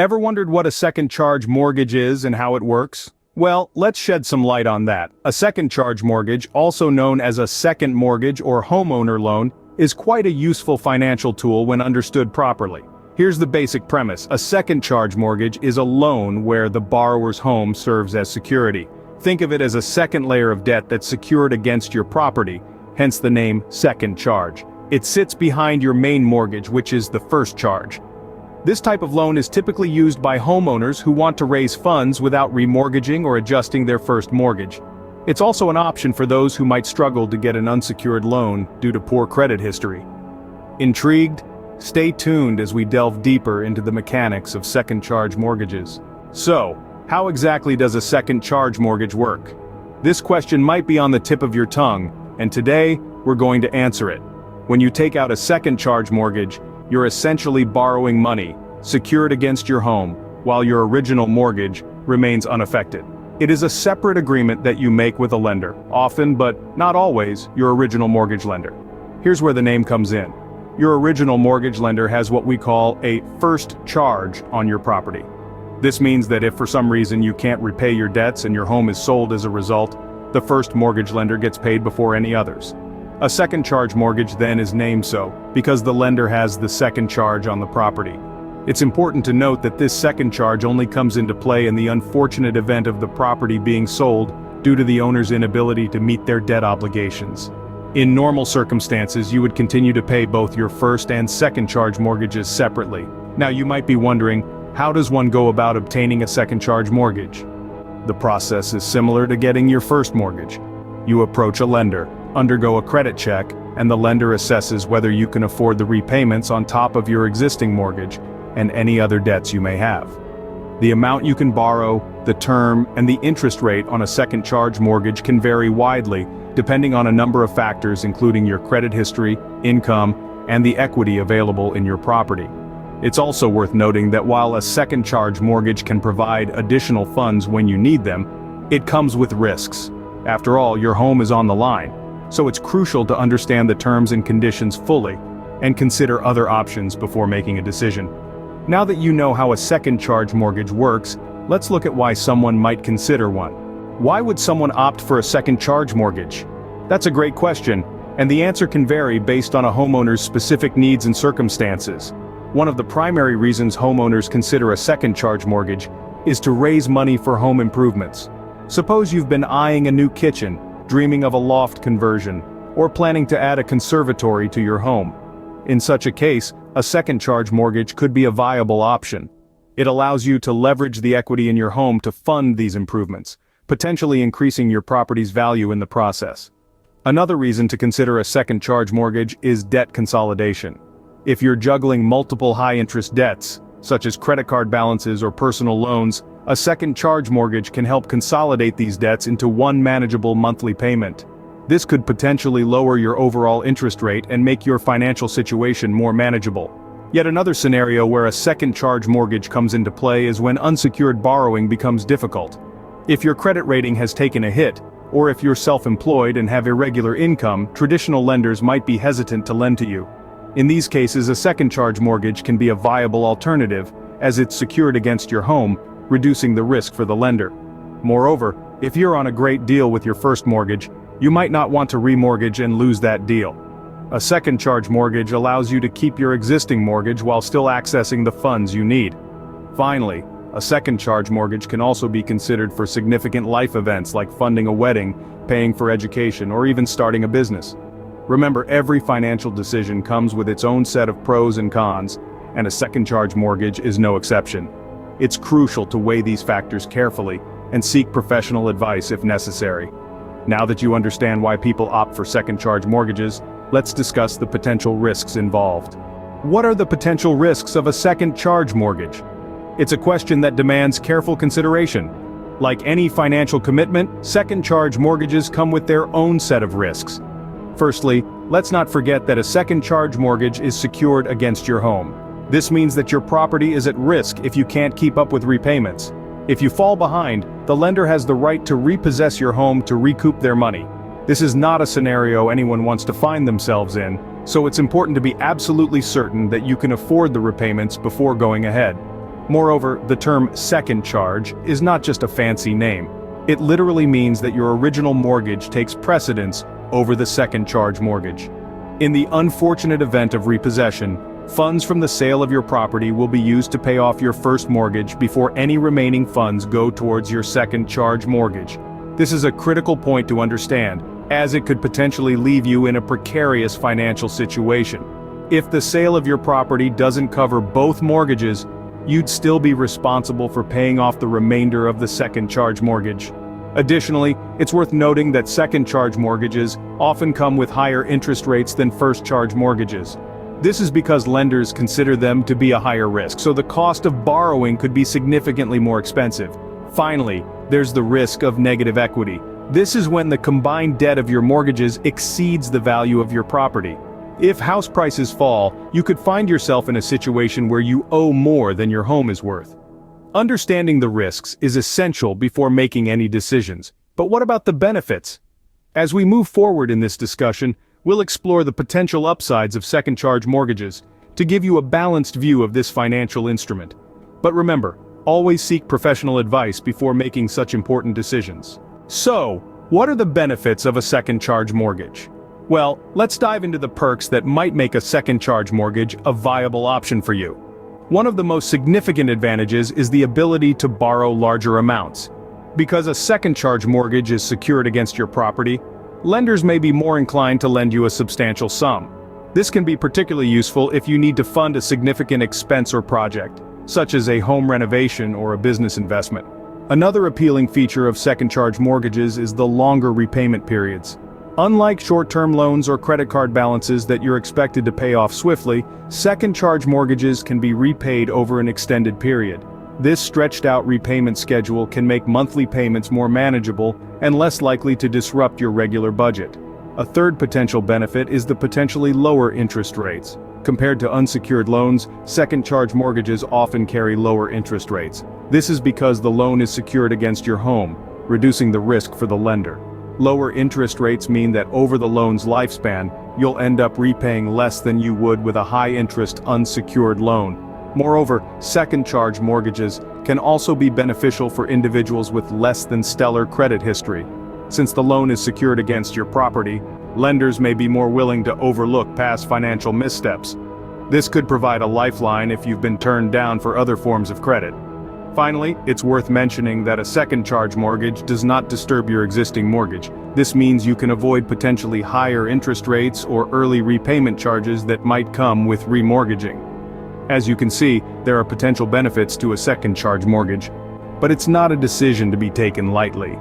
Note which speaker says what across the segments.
Speaker 1: Ever wondered what a second charge mortgage is and how it works? Well, let's shed some light on that. A second charge mortgage, also known as a second mortgage or homeowner loan, is quite a useful financial tool when understood properly. Here's the basic premise. A second charge mortgage is a loan where the borrower's home serves as security. Think of it as a second layer of debt that's secured against your property, hence the name second charge. It sits behind your main mortgage, which is the first charge. This type of loan is typically used by homeowners who want to raise funds without remortgaging or adjusting their first mortgage. It's also an option for those who might struggle to get an unsecured loan due to poor credit history. Intrigued? Stay tuned as we delve deeper into the mechanics of second charge mortgages. So, how exactly does a second charge mortgage work? This question might be on the tip of your tongue, and today, we're going to answer it. When you take out a second charge mortgage, you're essentially borrowing money, secured against your home, while your original mortgage remains unaffected. It is a separate agreement that you make with a lender, often but not always your original mortgage lender. Here's where the name comes in. Your original mortgage lender has what we call a first charge on your property. This means that if for some reason you can't repay your debts and your home is sold as a result, the first mortgage lender gets paid before any others. A second charge mortgage then is named so, because the lender has the second charge on the property. It's important to note that this second charge only comes into play in the unfortunate event of the property being sold due to the owner's inability to meet their debt obligations. In normal circumstances, you would continue to pay both your first and second charge mortgages separately. Now you might be wondering, how does one go about obtaining a second charge mortgage? The process is similar to getting your first mortgage. You approach a lender, undergo a credit check, and the lender assesses whether you can afford the repayments on top of your existing mortgage and any other debts you may have. The amount you can borrow, the term, and the interest rate on a second charge mortgage can vary widely, depending on a number of factors including your credit history, income, and the equity available in your property. It's also worth noting that while a second charge mortgage can provide additional funds when you need them, it comes with risks. After all, your home is on the line. So it's crucial to understand the terms and conditions fully, and consider other options before making a decision. Now that you know how a second charge mortgage works, let's look at why someone might consider one. Why would someone opt for a second charge mortgage? That's a great question, and the answer can vary based on a homeowner's specific needs and circumstances. One of the primary reasons homeowners consider a second charge mortgage is to raise money for home improvements. Suppose you've been eyeing a new kitchen, dreaming of a loft conversion, or planning to add a conservatory to your home. In such a case, a second charge mortgage could be a viable option. It allows you to leverage the equity in your home to fund these improvements, potentially increasing your property's value in the process. Another reason to consider a second charge mortgage is debt consolidation. If you're juggling multiple high-interest debts, such as credit card balances or personal loans, a second charge mortgage can help consolidate these debts into one manageable monthly payment. This could potentially lower your overall interest rate and make your financial situation more manageable. Yet another scenario where a second charge mortgage comes into play is when unsecured borrowing becomes difficult. If your credit rating has taken a hit, or if you're self-employed and have irregular income, traditional lenders might be hesitant to lend to you. In these cases, a second charge mortgage can be a viable alternative, as it's secured against your home, reducing the risk for the lender. Moreover, if you're on a great deal with your first mortgage, you might not want to remortgage and lose that deal. A second charge mortgage allows you to keep your existing mortgage while still accessing the funds you need. Finally, a second charge mortgage can also be considered for significant life events like funding a wedding, paying for education, or even starting a business. Remember, every financial decision comes with its own set of pros and cons, and a second charge mortgage is no exception. It's crucial to weigh these factors carefully and seek professional advice if necessary. Now that you understand why people opt for second charge mortgages, let's discuss the potential risks involved. What are the potential risks of a second charge mortgage? It's a question that demands careful consideration. Like any financial commitment, second charge mortgages come with their own set of risks. Firstly, let's not forget that a second charge mortgage is secured against your home. This means that your property is at risk if you can't keep up with repayments. If you fall behind, the lender has the right to repossess your home to recoup their money. This is not a scenario anyone wants to find themselves in, so it's important to be absolutely certain that you can afford the repayments before going ahead. Moreover, the term second charge is not just a fancy name. It literally means that your original mortgage takes precedence over the second charge mortgage. In the unfortunate event of repossession, funds from the sale of your property will be used to pay off your first mortgage before any remaining funds go towards your second charge mortgage. This is a critical point to understand, as it could potentially leave you in a precarious financial situation. If the sale of your property doesn't cover both mortgages, you'd still be responsible for paying off the remainder of the second charge mortgage. Additionally, it's worth noting that second charge mortgages often come with higher interest rates than first charge mortgages. This is because lenders consider them to be a higher risk, so the cost of borrowing could be significantly more expensive. Finally, there's the risk of negative equity. This is when the combined debt of your mortgages exceeds the value of your property. If house prices fall, you could find yourself in a situation where you owe more than your home is worth. Understanding the risks is essential before making any decisions. But what about the benefits? As we move forward in this discussion, we'll explore the potential upsides of second charge mortgages to give you a balanced view of this financial instrument. But remember, always seek professional advice before making such important decisions. So, what are the benefits of a second charge mortgage? Well, let's dive into the perks that might make a second charge mortgage a viable option for you. One of the most significant advantages is the ability to borrow larger amounts. Because a second charge mortgage is secured against your property, lenders may be more inclined to lend you a substantial sum. This can be particularly useful if you need to fund a significant expense or project, such as a home renovation or a business investment. Another appealing feature of second charge mortgages is the longer repayment periods. Unlike short-term loans or credit card balances that you're expected to pay off swiftly, second charge mortgages can be repaid over an extended period. This stretched-out repayment schedule can make monthly payments more manageable and less likely to disrupt your regular budget. A third potential benefit is the potentially lower interest rates. Compared to unsecured loans, second charge mortgages often carry lower interest rates. This is because the loan is secured against your home, reducing the risk for the lender. Lower interest rates mean that over the loan's lifespan, you'll end up repaying less than you would with a high-interest unsecured loan. Moreover, second charge mortgages can also be beneficial for individuals with less than stellar credit history. Since the loan is secured against your property, lenders may be more willing to overlook past financial missteps. This could provide a lifeline if you've been turned down for other forms of credit. Finally, it's worth mentioning that a second charge mortgage does not disturb your existing mortgage. This means you can avoid potentially higher interest rates or early repayment charges that might come with remortgaging. As you can see, there are potential benefits to a second charge mortgage, but it's not a decision to be taken lightly.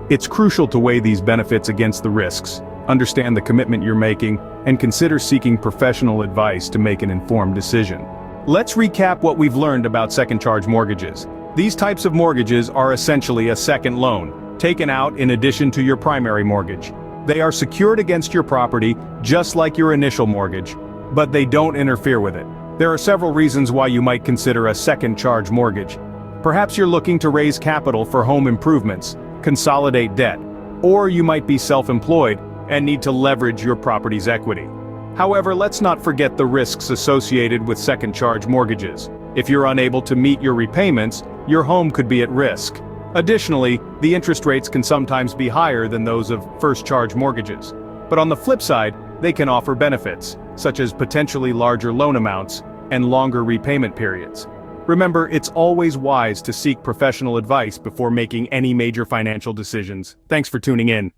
Speaker 1: It's crucial to weigh these benefits against the risks, understand the commitment you're making, and consider seeking professional advice to make an informed decision. Let's recap what we've learned about second charge mortgages. These types of mortgages are essentially a second loan, taken out in addition to your primary mortgage. They are secured against your property, just like your initial mortgage, but they don't interfere with it. There are several reasons why you might consider a second charge mortgage. Perhaps you're looking to raise capital for home improvements, consolidate debt, or you might be self-employed and need to leverage your property's equity. However, let's not forget the risks associated with second charge mortgages. If you're unable to meet your repayments, your home could be at risk. Additionally, the interest rates can sometimes be higher than those of first charge mortgages. But on the flip side, they can offer benefits, such as potentially larger loan amounts and longer repayment periods. Remember, it's always wise to seek professional advice before making any major financial decisions. Thanks for tuning in.